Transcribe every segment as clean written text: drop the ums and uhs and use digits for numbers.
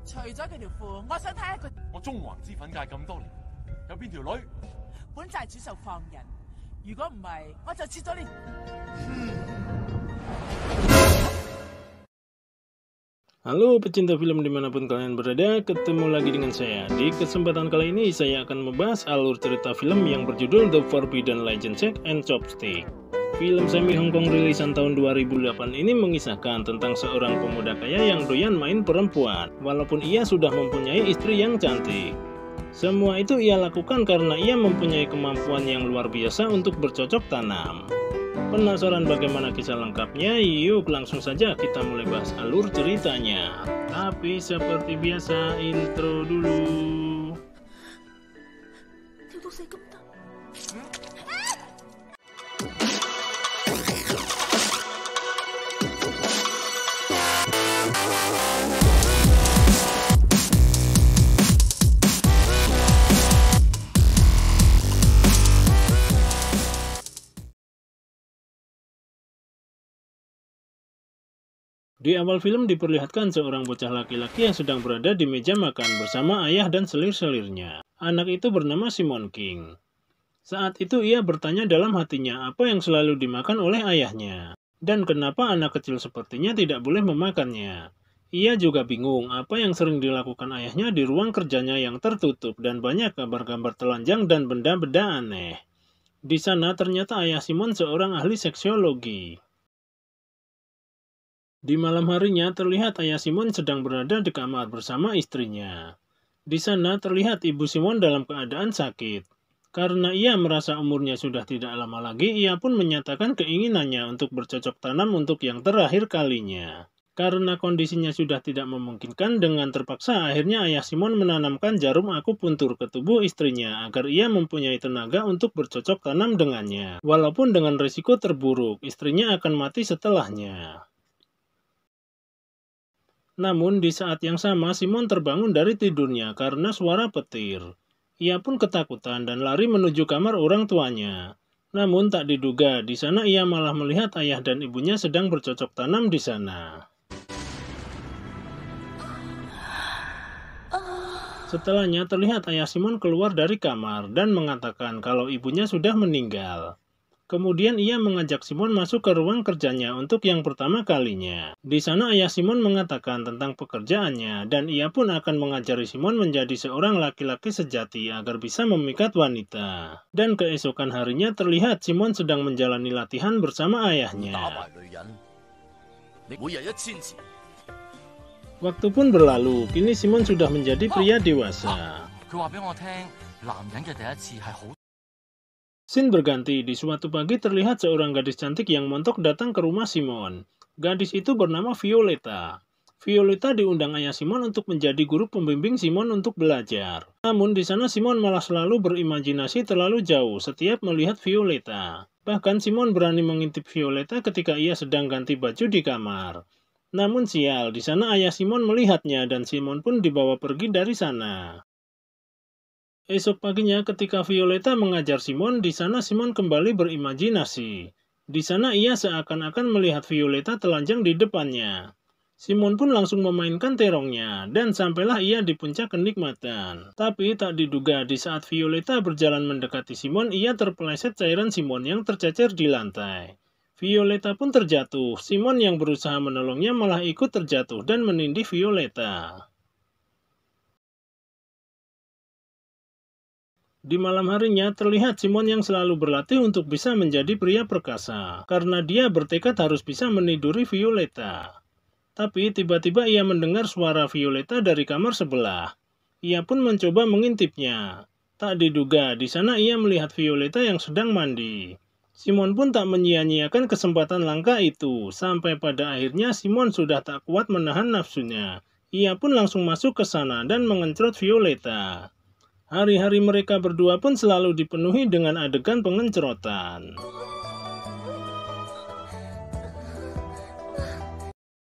除咗佢條褲，我想睇下佢。我中環脂粉界咁多年，有邊條女？本寨主受放人，如果唔係，我就切咗你。Halo pecinta film dimanapun kalian berada, ketemu lagi dengan saya. Di kesempatan kali ini saya akan membahas alur cerita film yang berjudul The Forbidden Legend Shake and Chopstick. Film semi Hongkong rilisan tahun 2008 ini mengisahkan tentang seorang pemuda kaya yang doyan main perempuan, walaupun ia sudah mempunyai istri yang cantik. Semua itu ia lakukan karena ia mempunyai kemampuan yang luar biasa untuk bercocok tanam. Penasaran bagaimana kisah lengkapnya? Yuk langsung saja kita mulai bahas alur ceritanya. Tapi seperti biasa, intro dulu. Di awal film diperlihatkan seorang bocah laki-laki yang sedang berada di meja makan bersama ayah dan selir-selirnya. Anak itu bernama Simon King. Saat itu ia bertanya dalam hatinya apa yang selalu dimakan oleh ayahnya, dan kenapa anak kecil sepertinya tidak boleh memakannya. Ia juga bingung apa yang sering dilakukan ayahnya di ruang kerjanya yang tertutup dan banyak gambar-gambar telanjang dan benda-benda aneh. Di sana ternyata ayah Simon seorang ahli seksiologi. Di malam harinya terlihat ayah Simon sedang berada di kamar bersama istrinya. Di sana terlihat ibu Simon dalam keadaan sakit. Karena ia merasa umurnya sudah tidak lama lagi, ia pun menyatakan keinginannya untuk bercocok tanam untuk yang terakhir kalinya. Karena kondisinya sudah tidak memungkinkan, dengan terpaksa akhirnya ayah Simon menanamkan jarum akupuntur ke tubuh istrinya agar ia mempunyai tenaga untuk bercocok tanam dengannya. Walaupun dengan risiko terburuk, istrinya akan mati setelahnya. Namun di saat yang sama Simon terbangun dari tidurnya karena suara petir. Ia pun ketakutan dan lari menuju kamar orang tuanya. Namun tak diduga di sana ia malah melihat ayah dan ibunya sedang bercocok tanam di sana. Setelahnya terlihat ayah Simon keluar dari kamar dan mengatakan kalau ibunya sudah meninggal. Kemudian ia mengajak Simon masuk ke ruang kerjanya untuk yang pertama kalinya. Di sana ayah Simon mengatakan tentang pekerjaannya dan ia pun akan mengajari Simon menjadi seorang laki-laki sejati agar bisa memikat wanita. Dan keesokan harinya terlihat Simon sedang menjalani latihan bersama ayahnya. Waktu pun berlalu, kini Simon sudah menjadi pria dewasa. Scene berganti, di suatu pagi terlihat seorang gadis cantik yang montok datang ke rumah Simon. Gadis itu bernama Violeta. Violeta diundang ayah Simon untuk menjadi guru pembimbing Simon untuk belajar. Namun di sana Simon malah selalu berimajinasi terlalu jauh setiap melihat Violeta. Bahkan Simon berani mengintip Violeta ketika ia sedang ganti baju di kamar. Namun sial, di sana ayah Simon melihatnya dan Simon pun dibawa pergi dari sana. Esok paginya ketika Violeta mengajar Simon, di sana Simon kembali berimajinasi. Di sana ia seakan-akan melihat Violeta telanjang di depannya. Simon pun langsung memainkan terongnya, dan sampailah ia di puncak kenikmatan. Tapi tak diduga di saat Violeta berjalan mendekati Simon, ia terpeleset cairan Simon yang tercecer di lantai. Violeta pun terjatuh. Simon yang berusaha menolongnya malah ikut terjatuh dan menindih Violeta. Di malam harinya terlihat Simon yang selalu berlatih untuk bisa menjadi pria perkasa, karena dia bertekad harus bisa meniduri Violeta. Tapi tiba-tiba ia mendengar suara Violeta dari kamar sebelah. Ia pun mencoba mengintipnya. Tak diduga di sana ia melihat Violeta yang sedang mandi. Simon pun tak menyia-nyiakan kesempatan langka itu, sampai pada akhirnya Simon sudah tak kuat menahan nafsunya. Ia pun langsung masuk ke sana dan mengencrot Violeta. Hari-hari mereka berdua pun selalu dipenuhi dengan adegan pengencrotan.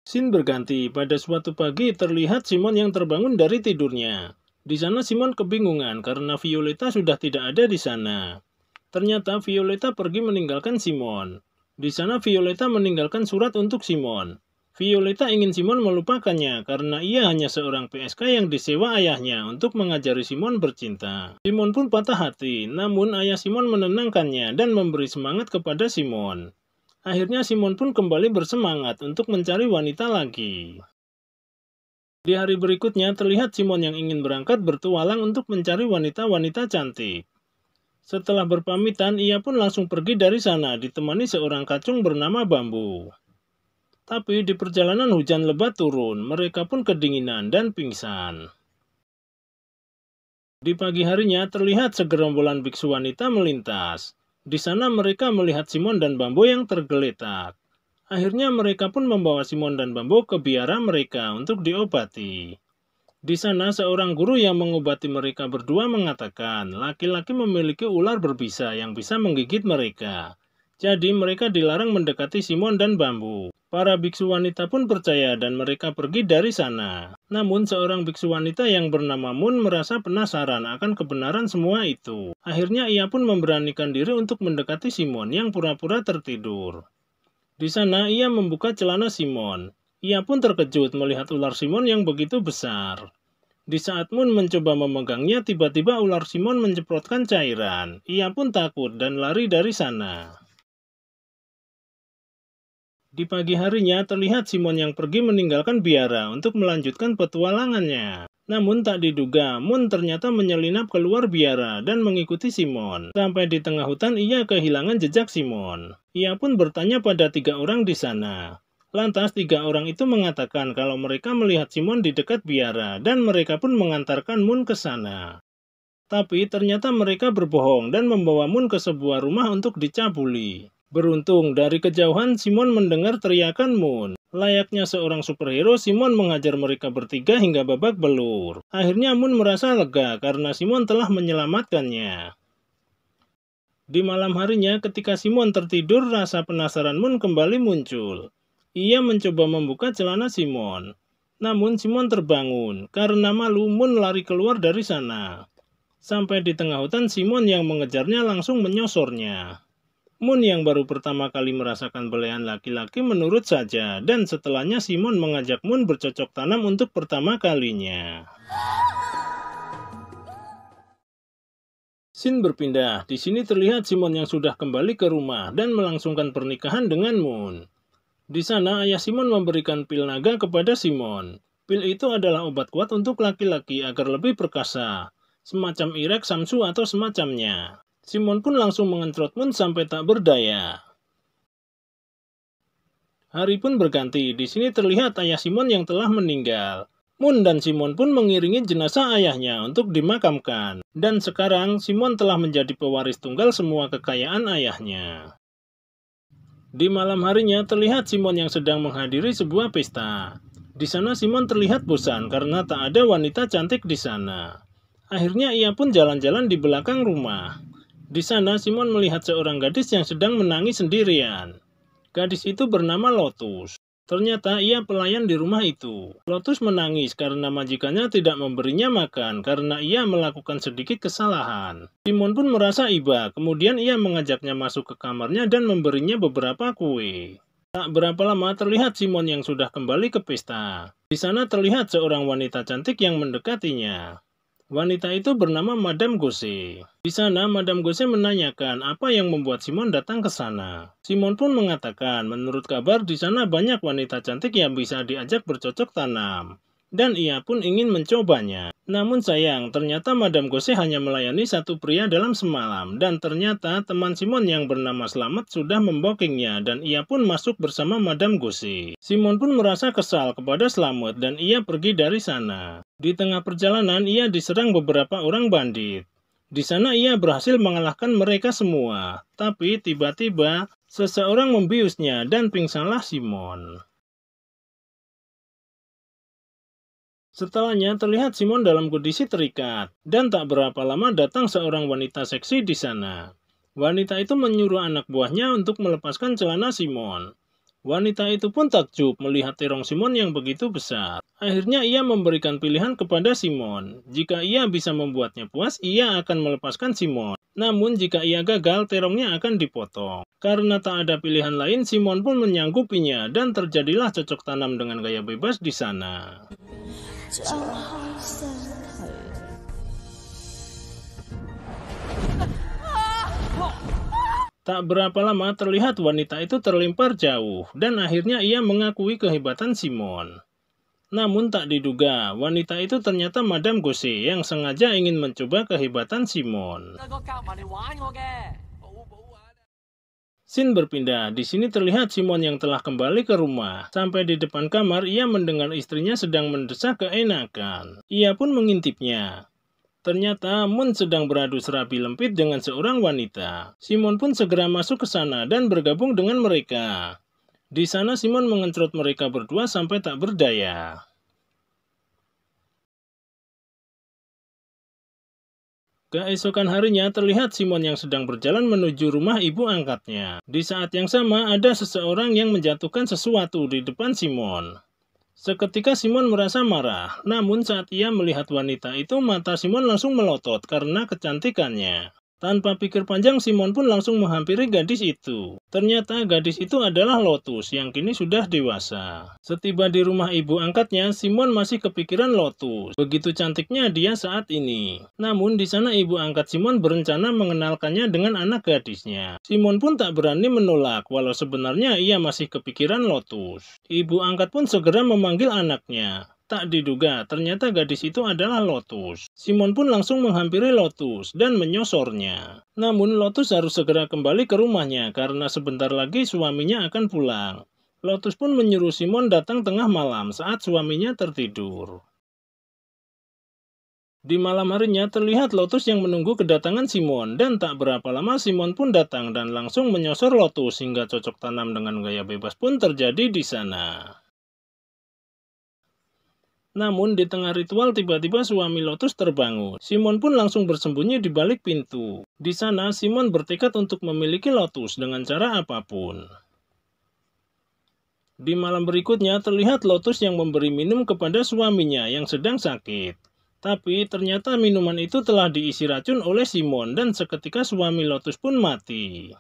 Scene berganti, pada suatu pagi terlihat Simon yang terbangun dari tidurnya. Di sana Simon kebingungan karena Violeta sudah tidak ada di sana. Ternyata Violeta pergi meninggalkan Simon. Di sana Violeta meninggalkan surat untuk Simon. Violeta ingin Simon melupakannya karena ia hanya seorang PSK yang disewa ayahnya untuk mengajari Simon bercinta. Simon pun patah hati, namun ayah Simon menenangkannya dan memberi semangat kepada Simon. Akhirnya Simon pun kembali bersemangat untuk mencari wanita lagi. Di hari berikutnya terlihat Simon yang ingin berangkat bertualang untuk mencari wanita-wanita cantik. Setelah berpamitan, ia pun langsung pergi dari sana ditemani seorang kacung bernama Bambu. Tapi di perjalanan hujan lebat turun, mereka pun kedinginan dan pingsan. Di pagi harinya terlihat segerombolan biksu wanita melintas. Di sana mereka melihat Simon dan Bambo yang tergeletak. Akhirnya mereka pun membawa Simon dan Bambo ke biara mereka untuk diobati. Di sana seorang guru yang mengobati mereka berdua mengatakan laki-laki memiliki ular berbisa yang bisa menggigit mereka. Jadi mereka dilarang mendekati Simon dan Bambu. Para biksu wanita pun percaya dan mereka pergi dari sana. Namun seorang biksu wanita yang bernama Moon merasa penasaran akan kebenaran semua itu. Akhirnya ia pun memberanikan diri untuk mendekati Simon yang pura-pura tertidur. Di sana ia membuka celana Simon. Ia pun terkejut melihat ular Simon yang begitu besar. Di saat Moon mencoba memegangnya, tiba-tiba ular Simon menceprotkan cairan. Ia pun takut dan lari dari sana. Di pagi harinya terlihat Simon yang pergi meninggalkan biara untuk melanjutkan petualangannya. Namun tak diduga, Moon ternyata menyelinap keluar biara dan mengikuti Simon. Sampai di tengah hutan ia kehilangan jejak Simon. Ia pun bertanya pada 3 orang di sana. Lantas 3 orang itu mengatakan kalau mereka melihat Simon di dekat biara dan mereka pun mengantarkan Moon ke sana. Tapi ternyata mereka berbohong dan membawa Moon ke sebuah rumah untuk dicabuli. Beruntung, dari kejauhan Simon mendengar teriakan Moon. Layaknya seorang superhero, Simon menghajar mereka bertiga hingga babak belur. Akhirnya Moon merasa lega karena Simon telah menyelamatkannya. Di malam harinya, ketika Simon tertidur, rasa penasaran Moon kembali muncul. Ia mencoba membuka celana Simon. Namun Simon terbangun. Karena malu, Moon lari keluar dari sana. Sampai di tengah hutan, Simon yang mengejarnya langsung menyosornya. Moon yang baru pertama kali merasakan belayan laki-laki menurut saja, dan setelahnya Simon mengajak Moon bercocok tanam untuk pertama kalinya. Scene berpindah. Di sini terlihat Simon yang sudah kembali ke rumah dan melangsungkan pernikahan dengan Moon. Di sana ayah Simon memberikan pil naga kepada Simon. Pil itu adalah obat kuat untuk laki-laki agar lebih perkasa, semacam Irek, Samsu atau semacamnya. Simon pun langsung mengentrot Moon sampai tak berdaya. Hari pun berganti. Di sini terlihat ayah Simon yang telah meninggal. Moon dan Simon pun mengiringi jenazah ayahnya untuk dimakamkan. Dan sekarang Simon telah menjadi pewaris tunggal semua kekayaan ayahnya. Di malam harinya terlihat Simon yang sedang menghadiri sebuah pesta. Di sana Simon terlihat bosan karena tak ada wanita cantik di sana. Akhirnya ia pun jalan-jalan di belakang rumah. Di sana Simon melihat seorang gadis yang sedang menangis sendirian. Gadis itu bernama Lotus. Ternyata ia pelayan di rumah itu. Lotus menangis karena majikannya tidak memberinya makan karena ia melakukan sedikit kesalahan. Simon pun merasa iba, kemudian ia mengajaknya masuk ke kamarnya dan memberinya beberapa kue. Tak berapa lama terlihat Simon yang sudah kembali ke pesta. Di sana terlihat seorang wanita cantik yang mendekatinya. Wanita itu bernama Madame Gose. Di sana, Madame Gose menanyakan apa yang membuat Simon datang ke sana. Simon pun mengatakan, menurut kabar di sana banyak wanita cantik yang bisa diajak bercocok tanam. Dan ia pun ingin mencobanya. Namun sayang, ternyata Madame Gose hanya melayani satu pria dalam semalam. Dan ternyata teman Simon yang bernama Slamet sudah membokingnya dan ia pun masuk bersama Madame Gose. Simon pun merasa kesal kepada Slamet dan ia pergi dari sana. Di tengah perjalanan ia diserang beberapa orang bandit. Di sana ia berhasil mengalahkan mereka semua. Tapi tiba-tiba seseorang membiusnya dan pingsanlah Simon. Setelahnya terlihat Simon dalam kondisi terikat, dan tak berapa lama datang seorang wanita seksi di sana. Wanita itu menyuruh anak buahnya untuk melepaskan celana Simon. Wanita itu pun takjub melihat terong Simon yang begitu besar. Akhirnya ia memberikan pilihan kepada Simon. Jika ia bisa membuatnya puas, ia akan melepaskan Simon. Namun jika ia gagal, terongnya akan dipotong. Karena tak ada pilihan lain, Simon pun menyanggupinya dan terjadilah cocok tanam dengan gaya bebas di sana. Tak berapa lama terlihat wanita itu terlempar jauh, dan akhirnya ia mengakui kehebatan Simon. Namun tak diduga, wanita itu ternyata Madame Gose yang sengaja ingin mencoba kehebatan Simon. Scene berpindah, di sini terlihat Simon yang telah kembali ke rumah. Sampai di depan kamar, ia mendengar istrinya sedang mendesak keenakan. Ia pun mengintipnya. Ternyata Moon sedang beradu serabi lempit dengan seorang wanita. Simon pun segera masuk ke sana dan bergabung dengan mereka. Di sana Simon mengentrot mereka berdua sampai tak berdaya. Keesokan harinya terlihat Simon yang sedang berjalan menuju rumah ibu angkatnya. Di saat yang sama ada seseorang yang menjatuhkan sesuatu di depan Simon. Seketika Simon merasa marah, namun saat ia melihat wanita itu, mata Simon langsung melotot karena kecantikannya. Tanpa pikir panjang, Simon pun langsung menghampiri gadis itu. Ternyata gadis itu adalah Lotus yang kini sudah dewasa. Setiba di rumah ibu angkatnya, Simon masih kepikiran Lotus. Begitu cantiknya dia saat ini. Namun di sana ibu angkat Simon berencana mengenalkannya dengan anak gadisnya. Simon pun tak berani menolak, walau sebenarnya ia masih kepikiran Lotus. Ibu angkat pun segera memanggil anaknya. Tak diduga, ternyata gadis itu adalah Lotus. Simon pun langsung menghampiri Lotus dan menyosornya. Namun Lotus harus segera kembali ke rumahnya karena sebentar lagi suaminya akan pulang. Lotus pun menyuruh Simon datang tengah malam saat suaminya tertidur. Di malam harinya terlihat Lotus yang menunggu kedatangan Simon, dan tak berapa lama Simon pun datang dan langsung menyosor Lotus hingga cocok tanam dengan gaya bebas pun terjadi di sana. Namun di tengah ritual tiba-tiba suami Lotus terbangun. Simon pun langsung bersembunyi di balik pintu. Di sana Simon bertekad untuk memiliki Lotus dengan cara apapun. Di malam berikutnya terlihat Lotus yang memberi minum kepada suaminya yang sedang sakit. Tapi ternyata minuman itu telah diisi racun oleh Simon dan seketika suami Lotus pun mati.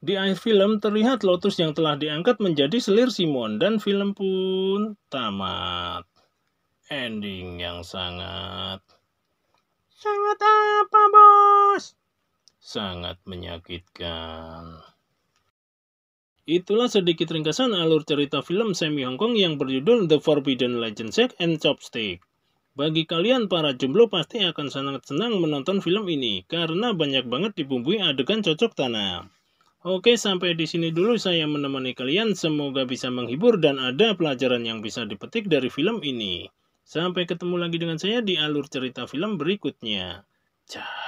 Di akhir film terlihat Lotus yang telah diangkat menjadi selir Simon dan film pun tamat. Ending yang sangat apa, bos? Sangat menyakitkan. Itulah sedikit ringkasan alur cerita film semi Hong Kong yang berjudul The Forbidden Legend Shake and Chopstick. Bagi kalian para jomblo pasti akan sangat senang menonton film ini karena banyak banget dibumbui adegan cocok tanam. Oke, sampai di sini dulu saya menemani kalian. Semoga bisa menghibur dan ada pelajaran yang bisa dipetik dari film ini. Sampai ketemu lagi dengan saya di alur cerita film berikutnya. Ciao.